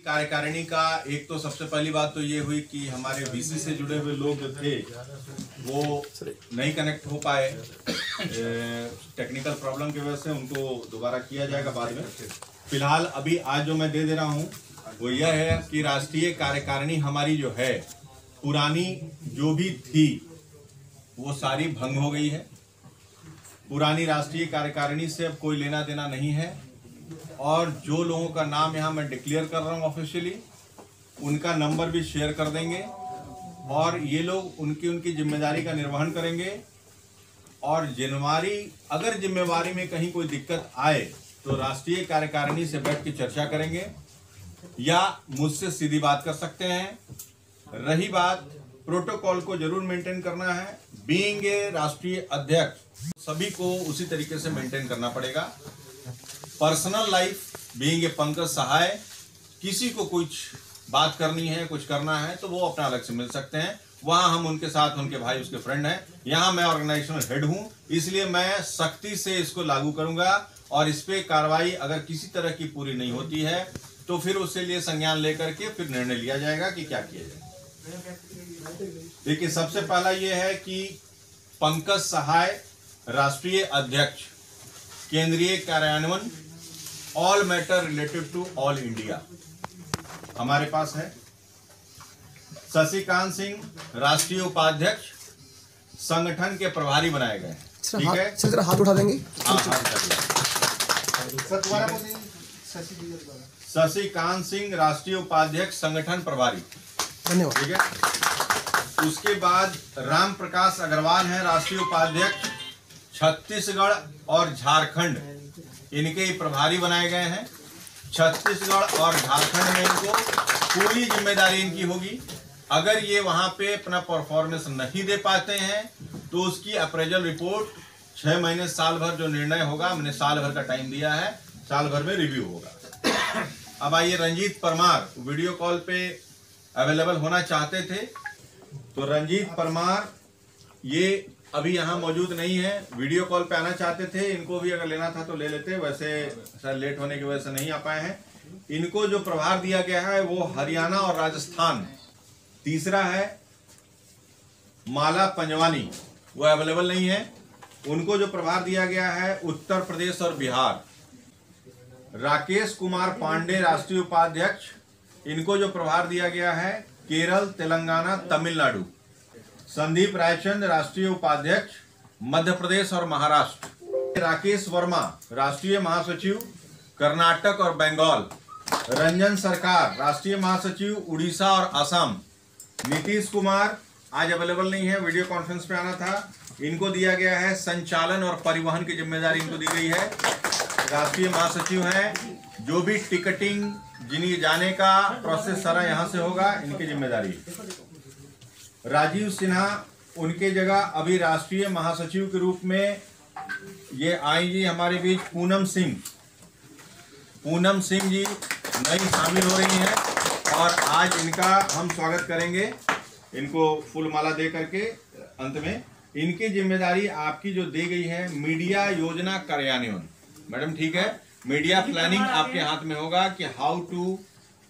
कार्यकारिणी का एक तो सबसे पहली बात तो ये हुई कि हमारे वीसी से जुड़े हुए लोग जो थे वो नहीं कनेक्ट हो पाए, टेक्निकल प्रॉब्लम की वजह से उनको दोबारा किया जाएगा बाद में। फिलहाल अभी आज जो मैं दे रहा हूँ वो यह है कि राष्ट्रीय कार्यकारिणी हमारी जो है पुरानी जो भी थी वो सारी भंग हो गई है। पुरानी राष्ट्रीय कार्यकारिणी से अब कोई लेना देना नहीं है और जो लोगों का नाम यहाँ मैं डिक्लेयर कर रहा हूँ ऑफिशियली उनका नंबर भी शेयर कर देंगे और ये लोग उनकी जिम्मेदारी का निर्वहन करेंगे। और अगर जिम्मेवारी में कहीं कोई दिक्कत आए तो राष्ट्रीय कार्यकारिणी से बैठ के चर्चा करेंगे या मुझसे सीधी बात कर सकते हैं। रही बात प्रोटोकॉल को जरूर मेंटेन करना है। बीइंग ए राष्ट्रीय अध्यक्ष सभी को उसी तरीके से मेंटेन करना पड़ेगा। Personal life being a Pankaj Sahay, किसी को कुछ बात करनी है कुछ करना है तो वो अपना अलग से मिल सकते हैं। वहां हम उनके साथ उनके भाई उसके फ्रेंड हैं। यहाँ मैं ऑर्गेनाइजेशनल हेड हूं इसलिए मैं सख्ती से इसको लागू करूंगा और इस पे कार्रवाई अगर किसी तरह की पूरी नहीं होती है तो फिर उसके लिए संज्ञान लेकर के फिर निर्णय लिया जाएगा कि क्या किया जाए। देखिए सबसे पहला ये है कि पंकज सहाय राष्ट्रीय अध्यक्ष, केंद्रीय कार्यान्वयन, all matter related to all India हमारे पास है। शशिकांत सिंह राष्ट्रीय उपाध्यक्ष, संगठन के प्रभारी बनाए गए। ठीक है सर, हाथ उठा देंगे। शशिकांत सिंह राष्ट्रीय उपाध्यक्ष, संगठन प्रभारी। धन्यवाद। ठीक है। उसके बाद राम प्रकाश अग्रवाल है राष्ट्रीय उपाध्यक्ष, छत्तीसगढ़ और झारखंड इनके ही प्रभारी बनाए गए हैं। छत्तीसगढ़ और झारखंड में इनको पूरी जिम्मेदारी इनकी होगी। अगर ये वहां पे अपना परफॉर्मेंस नहीं दे पाते हैं तो उसकी अप्रेजल रिपोर्ट 6 महीने साल भर जो निर्णय होगा, हमने साल भर का टाइम दिया है, साल भर में रिव्यू होगा। अब आइए, रंजीत परमार वीडियो कॉल पे अवेलेबल होना चाहते थे तो रंजीत परमार ये अभी यहाँ मौजूद नहीं है, वीडियो कॉल पे आना चाहते थे। इनको भी अगर लेना था तो ले लेते, वैसे सर लेट होने की वजह से नहीं आ पाए हैं। इनको जो प्रभार दिया गया है वो हरियाणा और राजस्थान। तीसरा है माला पंजवानी, वो अवेलेबल नहीं है, उनको जो प्रभार दिया गया है उत्तर प्रदेश और बिहार। राकेश कुमार पांडे राष्ट्रीय उपाध्यक्ष, इनको जो प्रभार दिया गया है केरल, तेलंगाना, तमिलनाडु। संदीप रायचंद राष्ट्रीय उपाध्यक्ष, मध्य प्रदेश और महाराष्ट्र। राकेश वर्मा राष्ट्रीय महासचिव, कर्नाटक और बंगाल। रंजन सरकार राष्ट्रीय महासचिव, उड़ीसा और असम। नीतीश कुमार आज अवेलेबल नहीं है, वीडियो कॉन्फ्रेंस पे आना था। इनको दिया गया है संचालन और परिवहन की जिम्मेदारी इनको दी गई है, राष्ट्रीय महासचिव हैं। जो भी टिकटिंग जिन्हें जाने का प्रोसेस सारा यहाँ से होगा, इनकी जिम्मेदारी। राजीव सिन्हा उनके जगह अभी राष्ट्रीय महासचिव के रूप में ये आएंगी हमारे बीच पूनम सिंह जी नई शामिल हो रही हैं और आज इनका हम स्वागत करेंगे, इनको फूल माला दे करके। अंत में इनकी जिम्मेदारी आपकी जो दी गई है मीडिया योजना कार्यान्वयन। मैडम ठीक है, मीडिया प्लानिंग आपके हाथ में होगा कि हाउ टू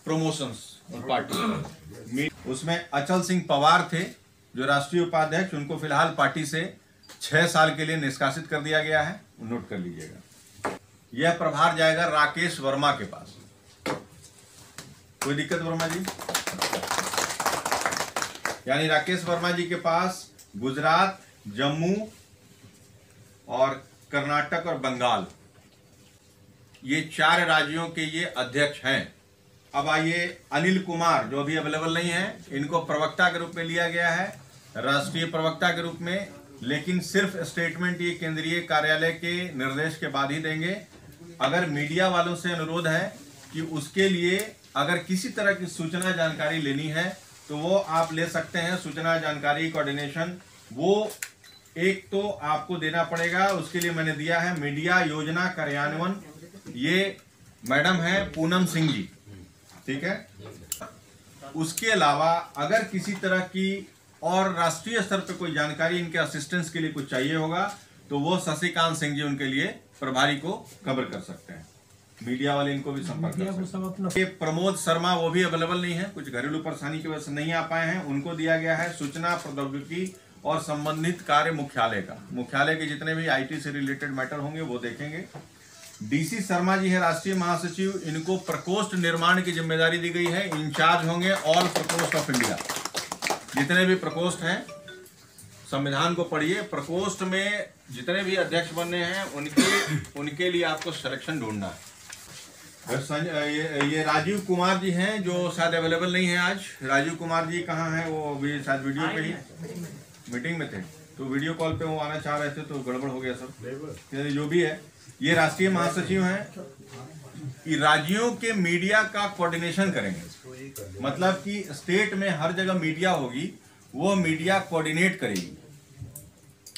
प्रमोशंस पार्टी। उसमें अचल सिंह पवार थे जो राष्ट्रीय उपाध्यक्ष, उनको फिलहाल पार्टी से 6 साल के लिए निष्कासित कर दिया गया है, नोट कर लीजिएगा। यह प्रभार जाएगा राकेश वर्मा के पास। कोई दिक्कत वर्मा जी? यानी राकेश वर्मा जी के पास गुजरात, जम्मू और कर्नाटक और बंगाल, ये 4 राज्यों के ये अध्यक्ष हैं। अब आइए, अनिल कुमार जो अभी अवेलेबल नहीं है, इनको प्रवक्ता के रूप में लिया गया है, राष्ट्रीय प्रवक्ता के रूप में, लेकिन सिर्फ स्टेटमेंट ये केंद्रीय कार्यालय के निर्देश के बाद ही देंगे। अगर मीडिया वालों से अनुरोध है कि उसके लिए अगर किसी तरह की सूचना जानकारी लेनी है तो वो आप ले सकते हैं। सूचना जानकारी कोऑर्डिनेशन वो एक तो आपको देना पड़ेगा, उसके लिए मैंने दिया है मीडिया योजना कार्यान्वयन। ये मैडम है पूनम सिंह जी, ठीक है। उसके अलावा अगर किसी तरह की और राष्ट्रीय स्तर पे कोई जानकारी इनके असिस्टेंस के लिए कुछ चाहिए होगा तो वो शशिकांत सिंह जी उनके लिए प्रभारी को कवर कर सकते हैं। मीडिया वाले इनको भी संपर्क कर सकते हैं। ये प्रमोद शर्मा वो भी अवेलेबल नहीं है, कुछ घरेलू परेशानी की वजह से नहीं आ पाए हैं। उनको दिया गया है सूचना प्रौद्योगिकी और संबंधित कार्य मुख्यालय का। मुख्यालय के जितने भी IT से रिलेटेड मैटर होंगे वो देखेंगे। DC शर्मा जी है राष्ट्रीय महासचिव, इनको प्रकोष्ठ निर्माण की जिम्मेदारी दी गई है। इंचार्ज होंगे ऑल प्रकोष्ठ ऑफ इंडिया। जितने भी प्रकोष्ठ हैं, संविधान को पढ़िए, प्रकोष्ठ में जितने भी अध्यक्ष बनने हैं उनके लिए आपको सिलेक्शन ढूंढना है। ये राजीव कुमार जी हैं जो शायद अवेलेबल नहीं है आज। राजीव कुमार जी कहाँ हैं? वो भी शायद वीडियो पे ही मीटिंग में थे, तो वीडियो कॉल पे वो आना चाह रहे थे तो गड़बड़ हो गया सब। जो भी है, ये राष्ट्रीय महासचिव हैं। राज्यों के मीडिया का कोऑर्डिनेशन करेंगे, मतलब कि स्टेट में हर जगह मीडिया होगी, वो मीडिया कोऑर्डिनेट करेगी।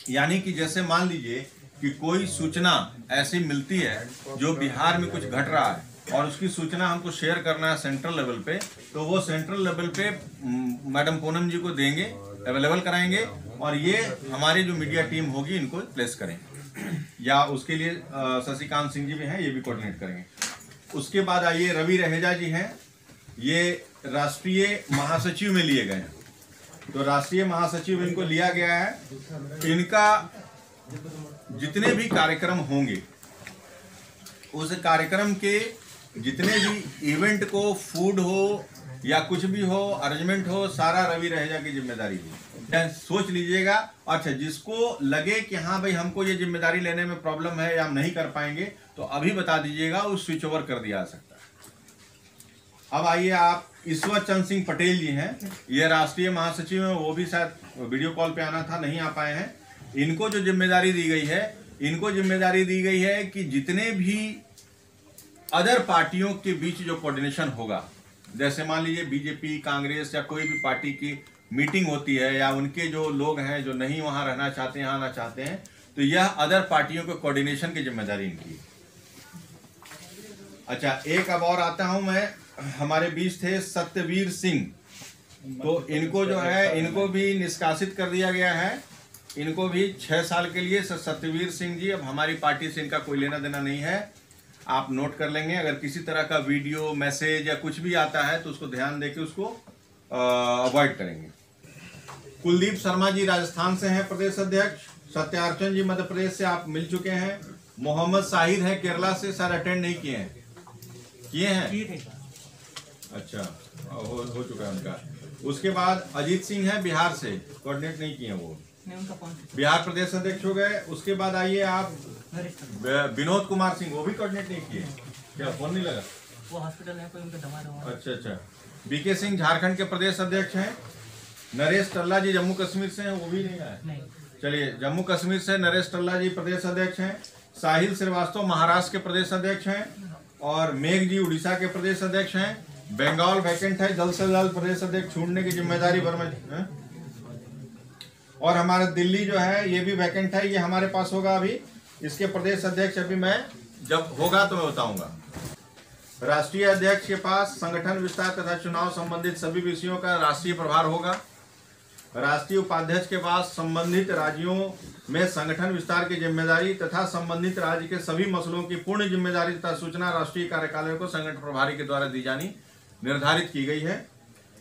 यानी कि जैसे मान लीजिए कि कोई सूचना ऐसी मिलती है जो बिहार में कुछ घट रहा है और उसकी सूचना हमको शेयर करना है सेंट्रल लेवल पे, तो वो सेंट्रल लेवल पे मैडम पूनम जी को देंगे, अवेलेबल कराएंगे और ये हमारी जो मीडिया टीम होगी इनको प्लेस करेंगे। या उसके लिए शशिकांत सिंह जी भी हैं, ये भी कोऑर्डिनेट करेंगे। उसके बाद आइए रवि रहेजा जी हैं, ये राष्ट्रीय महासचिव में लिए गए हैं। तो राष्ट्रीय महासचिव इनको लिया गया है। इनका जितने भी कार्यक्रम होंगे, उस कार्यक्रम के जितने भी इवेंट को, फूड हो या कुछ भी हो, अरेंजमेंट हो, सारा रवि रहेजा की जिम्मेदारी है। सोच लीजिएगा। अच्छा, जिसको लगे कि हाँ भाई हमको ये जिम्मेदारी लेने में प्रॉब्लम है या हम नहीं कर पाएंगे, तो अभी बता दीजिएगा, वो स्विच ओवर कर दिया जा सकता है। अब आइए आप ईश्वर चंद सिंह पटेल जी हैं, ये राष्ट्रीय महासचिव हैं, वो भी शायद वीडियो कॉल पे आना था, नहीं आ पाए हैं। इनको जो जिम्मेदारी दी गई है, इनको जिम्मेदारी दी गई है कि जितने भी अदर पार्टियों के बीच जो कोऑर्डिनेशन होगा, जैसे मान लीजिए बीजेपी, कांग्रेस या कोई भी पार्टी की मीटिंग होती है या उनके जो लोग हैं जो नहीं वहां रहना चाहते हैं, यहाँ आना चाहते हैं, तो यह अदर पार्टियों के कोऑर्डिनेशन की जिम्मेदारी इनकी है। अच्छा, एक अब और आता हूं मैं, हमारे बीच थे सत्यवीर सिंह, तो इनको जो है इनको भी निष्कासित कर दिया गया है। इनको भी 6 साल के लिए। सत्यवीर सिंह जी, अब हमारी पार्टी से इनका कोई लेना देना नहीं है, आप नोट कर लेंगे। अगर किसी तरह का वीडियो, मैसेज या कुछ भी आता है तो उसको ध्यान देके उसको अवॉइड करेंगे। कुलदीप शर्मा जी राजस्थान से हैं प्रदेश अध्यक्ष। सत्यार्चन जी मध्य प्रदेश से आप मिल चुके हैं। मोहम्मद शाहिद हैं केरला से, सर अटेंड नहीं किए हैं, किए हैं? अच्छा, हो चुका है उनका। उसके बाद अजीत सिंह है बिहार से, कोऑर्डिनेट नहीं किए वो, बिहार प्रदेश अध्यक्ष हो गए। उसके बाद आइए आप विनोद कुमार सिंह, वो भी कोऑर्डिनेट नहीं किए, क्या फोन नहीं लगा? वो हॉस्पिटल है, कोई उनका दवा। अच्छा। बीके सिंह झारखंड के प्रदेश अध्यक्ष हैं। नरेश टल्ला जी जम्मू कश्मीर से हैं, वो भी नहीं आए। चलिए, जम्मू कश्मीर से नरेश टल्ला जी प्रदेश अध्यक्ष हैं। साहिल श्रीवास्तव महाराष्ट्र के प्रदेश अध्यक्ष हैं और मेघ जी उड़ीसा के प्रदेश अध्यक्ष हैं। बंगाल वैकेंट है, जल्द से जल्द प्रदेश अध्यक्ष छोड़ने की जिम्मेदारी वर्मा। और हमारा दिल्ली जो है ये भी वैकेंट है, ये हमारे पास होगा अभी। इसके प्रदेश अध्यक्ष अभी मैं जब होगा तो मैं बताऊंगा। राष्ट्रीय अध्यक्ष के पास संगठन विस्तार तथा चुनाव संबंधित सभी विषयों का राष्ट्रीय प्रभार होगा। राष्ट्रीय उपाध्यक्ष के पास संबंधित राज्यों में संगठन विस्तार की जिम्मेदारी तथा संबंधित राज्य के सभी मसलों की पूर्ण जिम्मेदारी तथा सूचना राष्ट्रीय कार्यकालय को संगठन प्रभारी के द्वारा दी जानी निर्धारित की गई है।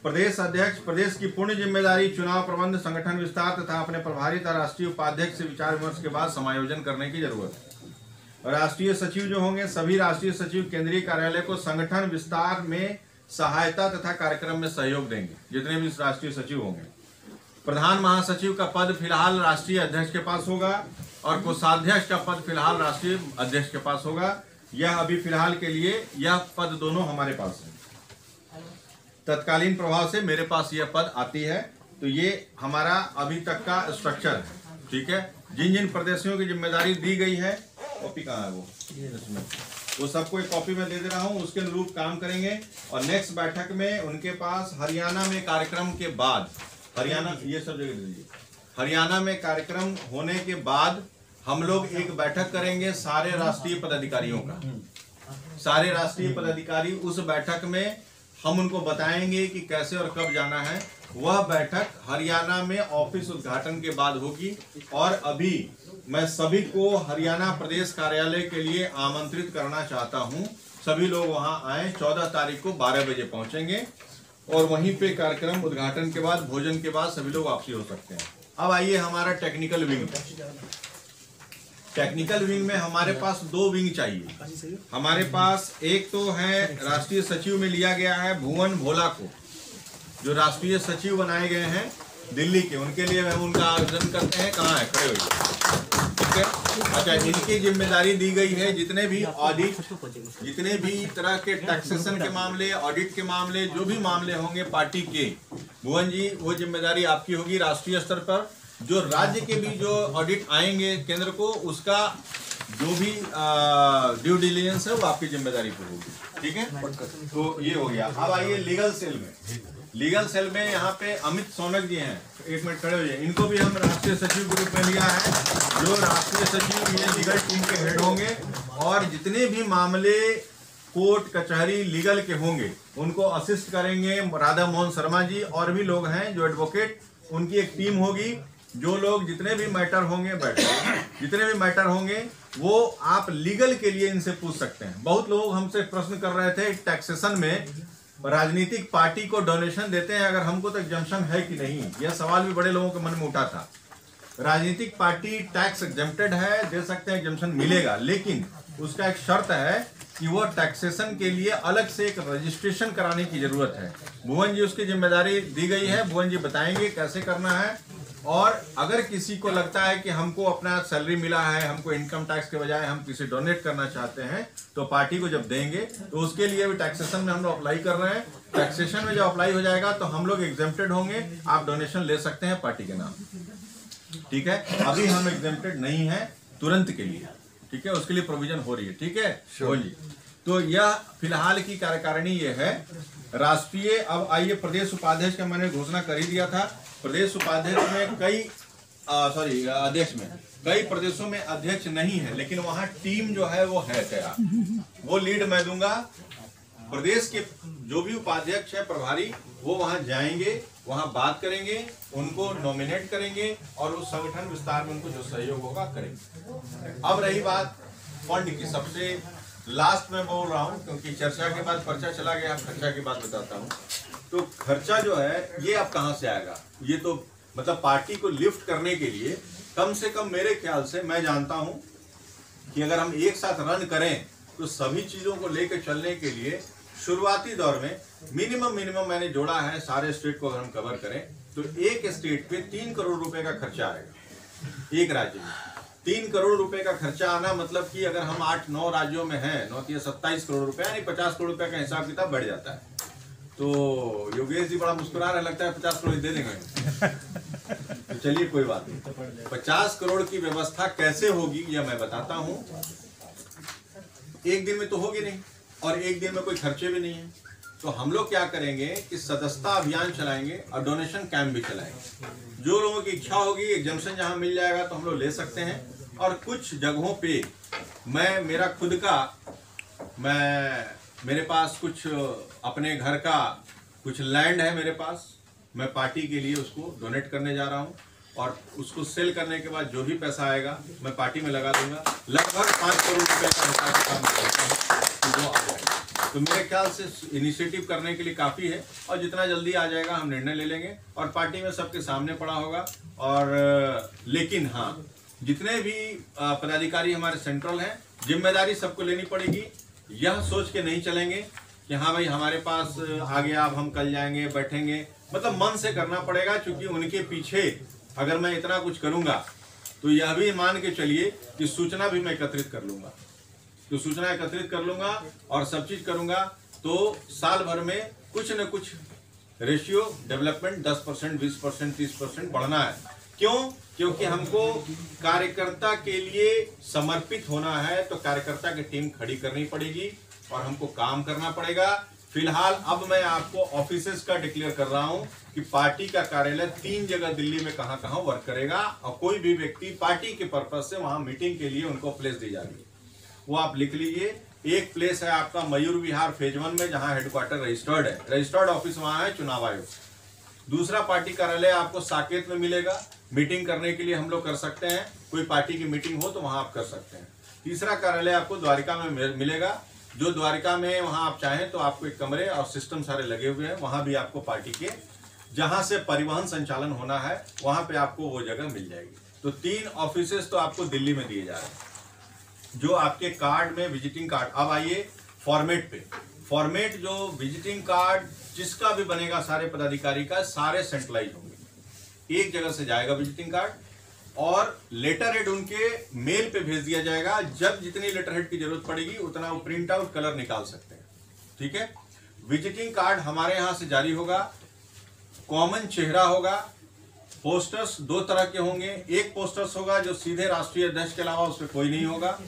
प्रदेश अध्यक्ष प्रदेश की पूर्ण जिम्मेदारी चुनाव प्रबंध, संगठन विस्तार तथा अपने प्रभारी तथा राष्ट्रीय उपाध्यक्ष से विचार विमर्श के बाद समायोजन करने की जरूरत है। राष्ट्रीय सचिव जो होंगे, सभी राष्ट्रीय सचिव केंद्रीय कार्यालय को संगठन विस्तार में सहायता तथा कार्यक्रम में सहयोग देंगे, जितने भी राष्ट्रीय सचिव होंगे। प्रधान महासचिव का पद फिलहाल राष्ट्रीय अध्यक्ष के पास होगा और कोषाध्यक्ष का पद फिलहाल राष्ट्रीय अध्यक्ष के पास होगा। यह अभी फिलहाल के लिए यह पद दोनों हमारे पास है। तत्कालीन प्रभाव से मेरे पास यह पद आती है। तो ये हमारा अभी तक का स्ट्रक्चर है, ठीक है। जिन जिन प्रदेशों की जिम्मेदारी दी गई है, कॉपी कहाँ है वो सबको एक कॉपी में दे दे रहा हूँ, उसके अनुरूप काम करेंगे। और नेक्स्ट बैठक में उनके पास हरियाणा में कार्यक्रम के बाद, हरियाणा ये सब जगह दीजिए, हरियाणा में कार्यक्रम होने के बाद हम लोग एक बैठक करेंगे सारे राष्ट्रीय पदाधिकारियों का। सारे राष्ट्रीय पदाधिकारी उस बैठक में हम उनको बताएंगे कि कैसे और कब जाना है। वह बैठक हरियाणा में ऑफिस उद्घाटन के बाद होगी और अभी मैं सभी को हरियाणा प्रदेश कार्यालय के लिए आमंत्रित करना चाहता हूं। सभी लोग वहां आए। 14 तारीख को 12 बजे पहुंचेंगे और वहीं पे कार्यक्रम उद्घाटन के बाद, भोजन के बाद सभी लोग वापसी हो सकते हैं। अब आइए हमारा टेक्निकल विंग। टेक्निकल विंग में हमारे पास 2 विंग चाहिए। हमारे पास एक तो है राष्ट्रीय सचिव में लिया गया है भुवन भोला को, जो राष्ट्रीय सचिव बनाए गए हैं दिल्ली के, उनके लिए हम उनका आयोजन करते हैं। कहाँ है? खड़े होइए। ठीक है। अच्छा, इनकी जिम्मेदारी दी गई है जितने भी ऑडिट, जितने भी तरह के टैक्सेशन के मामले, ऑडिट के मामले, जो भी मामले होंगे पार्टी के, भुवन जी वो जिम्मेदारी आपकी होगी राष्ट्रीय स्तर पर। जो राज्य के भी जो ऑडिट आएंगे केंद्र को, उसका जो भी ड्यू डिलिजेंस है वो आपकी जिम्मेदारी पर होगी। ठीक है। तो ये हो गया। अब आइए लीगल सेल में। लीगल सेल में यहाँ पे अमित सोनक जी हैं, 1 मिनट खड़े हुए। इनको भी हम राष्ट्रीय सचिव के रूप में लिया है। जो राष्ट्रीय सचिव ये लीगल टीम के हेड होंगे और जितने भी मामले कोर्ट कचहरी लीगल के होंगे उनको असिस्ट करेंगे राधा मोहन शर्मा जी, और भी लोग हैं जो एडवोकेट, उनकी एक टीम होगी। जो लोग जितने भी मैटर होंगे, जितने भी मैटर होंगे वो आप लीगल के लिए इनसे पूछ सकते हैं। बहुत लोग हमसे प्रश्न कर रहे थे टैक्सेशन में राजनीतिक पार्टी को डोनेशन देते हैं, अगर हमको तो एग्जम्पशन है कि नहीं, यह सवाल भी बड़े लोगों के मन में उठा था। राजनीतिक पार्टी टैक्स एग्जम्प्टेड है, दे सकते हैं, एग्जम्पशन मिलेगा, लेकिन उसका एक शर्त है कि वो टैक्सेशन के लिए अलग से एक रजिस्ट्रेशन कराने की जरूरत है। भुवन जी उसकी जिम्मेदारी दी गई है, भुवन जी बताएंगे कैसे करना है। और अगर किसी को लगता है कि हमको अपना सैलरी मिला है, हमको इनकम टैक्स के बजाय हम किसी डोनेट करना चाहते हैं, तो पार्टी को जब देंगे तो उसके लिए भी टैक्सेशन में हम लोग अप्लाई कर रहे हैं। टैक्सेशन में जब अप्लाई हो जाएगा तो हम लोग एग्जेम्प्टेड होंगे, आप डोनेशन ले सकते हैं पार्टी के नाम। ठीक है। अभी हम एग्जेम्प्टेड नहीं है तुरंत के लिए। ठीक है, उसके लिए प्रोविजन हो रही है। ठीक है जी। तो यह फिलहाल की कार्यकारिणी ये है राष्ट्रीय। अब आइए प्रदेश उपाध्यक्ष का मैंने घोषणा कर ही दिया था। प्रदेश उपाध्यक्ष में अध्यक्ष में कई प्रदेशों में अध्यक्ष नहीं है, लेकिन वहां टीम जो है वो है तैयार। वो लीड मैं दूंगा। प्रदेश के जो भी उपाध्यक्ष है प्रभारी, वो वहां जाएंगे, वहां बात करेंगे, उनको नॉमिनेट करेंगे और उस संगठन विस्तार में उनको जो सहयोग होगा करेंगे। अब रही बात फंड की, सबसे लास्ट में बोल रहा हूं क्योंकि चर्चा के बाद पर्चा चला गया। खर्चा की बात बताता हूं। तो खर्चा जो है ये अब कहां से आएगा? ये तो मतलब पार्टी को लिफ्ट करने के लिए कम से कम मेरे ख्याल से, मैं जानता हूं कि अगर हम एक साथ रन करें तो सभी चीजों को लेकर चलने के लिए शुरुआती दौर में मिनिमम मैंने जोड़ा है, सारे स्टेट को अगर हम कवर करें तो एक स्टेट पे 3 करोड़ रुपए का खर्चा आएगा। एक राज्य में 3 करोड़ रुपए का खर्चा आना मतलब कि अगर हम 8-9 राज्यों में हैं, 27 करोड़ रुपए, यानी 50 करोड़ रुपए का हिसाब किताब बढ़ जाता है। तो योगेश जी बड़ा मुस्कुरा रहे, लगता है 50 करोड़ दे देंगे। तो चलिए कोई बात नहीं। 50 करोड़ की व्यवस्था कैसे होगी यह मैं बताता हूं। एक दिन में तो होगी नहीं और एक दिन में कोई खर्चे भी नहीं है। तो हम लोग क्या करेंगे कि सदस्यता अभियान चलाएंगे और डोनेशन कैंप भी चलाएंगे। जो लोगों की इच्छा होगी, एग्जम्पशन जहां मिल जाएगा तो हम लोग ले सकते हैं। और कुछ जगहों पे मेरा खुद का मेरे पास कुछ अपने घर का कुछ लैंड है मेरे पास, मैं पार्टी के लिए उसको डोनेट करने जा रहा हूं और उसको सेल करने के बाद जो भी पैसा आएगा मैं पार्टी में लगा दूंगा। लगभग 5 करोड़ रुपए का हिसाब काम वो आ जाएगा। तो मेरे ख्याल से इनिशिएटिव करने के लिए काफ़ी है और जितना जल्दी आ जाएगा हम निर्णय ले लेंगे और पार्टी में सबके सामने पड़ा होगा। और लेकिन हाँ, जितने भी पदाधिकारी हमारे सेंट्रल हैं, जिम्मेदारी सबको लेनी पड़ेगी। यह सोच के नहीं चलेंगे कि हाँ भाई हमारे पास आ गया, अब हम कल जाएंगे बैठेंगे, मतलब मन से करना पड़ेगा। क्योंकि उनके पीछे अगर मैं इतना कुछ करूंगा तो यह भी मान के चलिए कि सूचना भी मैं एकत्रित कर लूंगा। तो सूचना एकत्रित कर लूंगा और सब चीज करूंगा तो साल भर में कुछ न कुछ रेशियो डेवलपमेंट 10%, 20%, 30% बढ़ना है। क्यों? क्योंकि हमको कार्यकर्ता के लिए समर्पित होना है, तो कार्यकर्ता की टीम खड़ी करनी पड़ेगी और हमको काम करना पड़ेगा। फिलहाल अब मैं आपको ऑफिसेस का डिक्लेयर कर रहा हूं कि पार्टी का कार्यालय 3 जगह दिल्ली में कहां वर्क करेगा और कोई भी व्यक्ति पार्टी के पर्पज से वहां मीटिंग के लिए उनको प्लेस दी जाएगी। वो आप लिख लीजिए। एक प्लेस है आपका मयूर विहार फेज 1 में, जहां हेडक्वार्टर रजिस्टर्ड है, रजिस्टर्ड ऑफिस वहां है चुनाव आयोग। दूसरा पार्टी कार्यालय आपको साकेत में मिलेगा, मीटिंग करने के लिए हम लोग कर सकते हैं, कोई पार्टी की मीटिंग हो तो वहां आप कर सकते हैं। तीसरा कार्यालय आपको द्वारिका में मिलेगा, जो द्वारिका में वहां आप चाहें तो आपको एक कमरे और सिस्टम सारे लगे हुए हैं, वहां भी आपको पार्टी के जहां से परिवहन संचालन होना है वहां पे आपको वो जगह मिल जाएगी। तो 3 ऑफिसेस तो आपको दिल्ली में दिए जा रहे हैं जो आपके कार्ड में विजिटिंग कार्ड। अब आइए फॉर्मेट पे। फॉर्मेट जो विजिटिंग कार्ड जिसका भी बनेगा सारे पदाधिकारी का, सारे सेंट्रलाइज होंगे, एक जगह से जाएगा विजिटिंग कार्ड और लेटर हेड उनके मेल पे भेज दिया जाएगा। जब जितनी लेटर हेड की जरूरत पड़ेगी उतना वो प्रिंट आउट कलर निकाल सकते हैं। ठीक है, विजिटिंग कार्ड हमारे यहां से जारी होगा, कॉमन चेहरा होगा, पोस्टर्स 2 तरह के होंगे। एक पोस्टर्स होगा जो सीधे राष्ट्रीय अध्यक्ष के अलावा उस पर कोई नहीं होगा,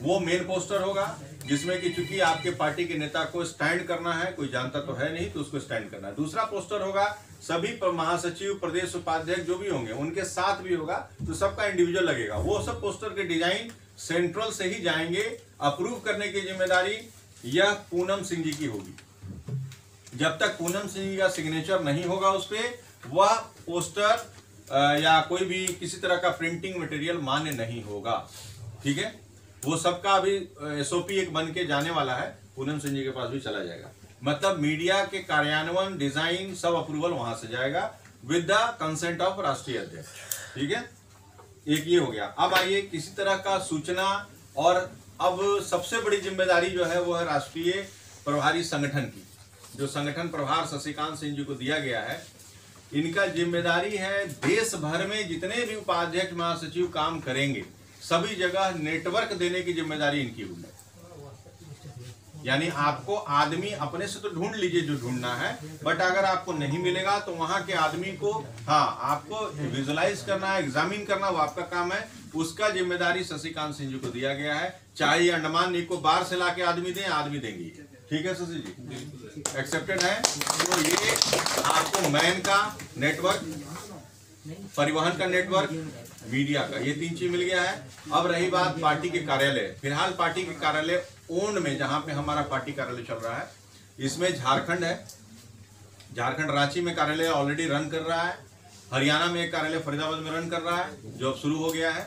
वो मेन पोस्टर होगा जिसमें कि चूंकि आपके पार्टी के नेता को स्टैंड करना है, कोई जानता तो है नहीं तो उसको स्टैंड करना है। दूसरा पोस्टर होगा सभी महासचिव, प्रदेश उपाध्यक्ष जो भी होंगे उनके साथ भी होगा, तो सबका इंडिविजुअल लगेगा। वो सब पोस्टर के डिजाइन सेंट्रल से ही जाएंगे। अप्रूव करने की जिम्मेदारी यह पूनम सिंह जी की होगी। जब तक पूनम सिंह जी का सिग्नेचर नहीं होगा उस पर, वह पोस्टर या कोई भी किसी तरह का प्रिंटिंग मटेरियल मान्य नहीं होगा। ठीक है, वो सबका अभी एसओपी एक बन के जाने वाला है, पूनम सिंह जी के पास भी चला जाएगा। मतलब मीडिया के कार्यान्वयन, डिजाइन सब अप्रूवल वहां से जाएगा विद द कंसेंट ऑफ राष्ट्रीय अध्यक्ष। ठीक है, एक ये हो गया। अब आइए किसी तरह का सूचना, और अब सबसे बड़ी जिम्मेदारी जो है वो है राष्ट्रीय प्रभारी संगठन की। जो संगठन प्रभार शशिकांत सिंह जी को दिया गया है, इनका जिम्मेदारी है देश भर में जितने भी उपाध्यक्ष महासचिव काम करेंगे सभी जगह नेटवर्क देने की जिम्मेदारी इनकी होगी। यानी आपको आदमी अपने से तो ढूंढ लीजिए जो ढूंढना है, बट अगर आपको नहीं मिलेगा तो वहां के आदमी को आपको विजुलाइज करना है, एग्जामिन करना, वो आपका काम है। उसका जिम्मेदारी शशिकांत सिंह जी को दिया गया है। चाहे अंडमान निकोबार से लाके आदमी देंगे। ठीक है शशि जी, एक्सेप्टेड है। तो ये आपको मैन का नेटवर्क, परिवहन का नेटवर्क, मीडिया का, ये 3 चीज मिल गया है। अब रही बात पार्टी के कार्यालय। फिलहाल पार्टी के कार्यालय ओन में जहां पे हमारा पार्टी कार्यालय चल रहा है, इसमें झारखंड है। झारखंड रांची में कार्यालय ऑलरेडी रन कर रहा है। हरियाणा में एक कार्यालय फरीदाबाद में रन कर रहा है जो अब शुरू हो गया है।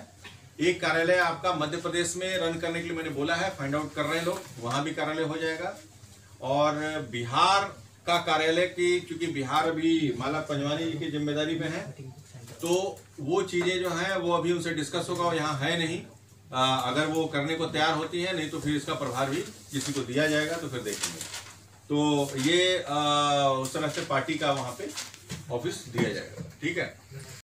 एक कार्यालय आपका मध्य प्रदेश में रन करने के लिए मैंने बोला है, फाइंड आउट कर रहे हैं लोग, वहां भी कार्यालय हो जाएगा। और बिहार का कार्यालय की, चूंकि बिहार अभी माला पंजवानी जी की जिम्मेदारी पे है, तो वो चीजें जो हैं वो अभी उनसे डिस्कस होगा, वो यहाँ है नहीं। अगर वो करने को तैयार होती है, नहीं तो फिर इसका प्रभार भी किसी को दिया जाएगा, तो फिर देखेंगे। तो ये उस तरह से पार्टी का वहां पे ऑफिस दिया जाएगा। ठीक है।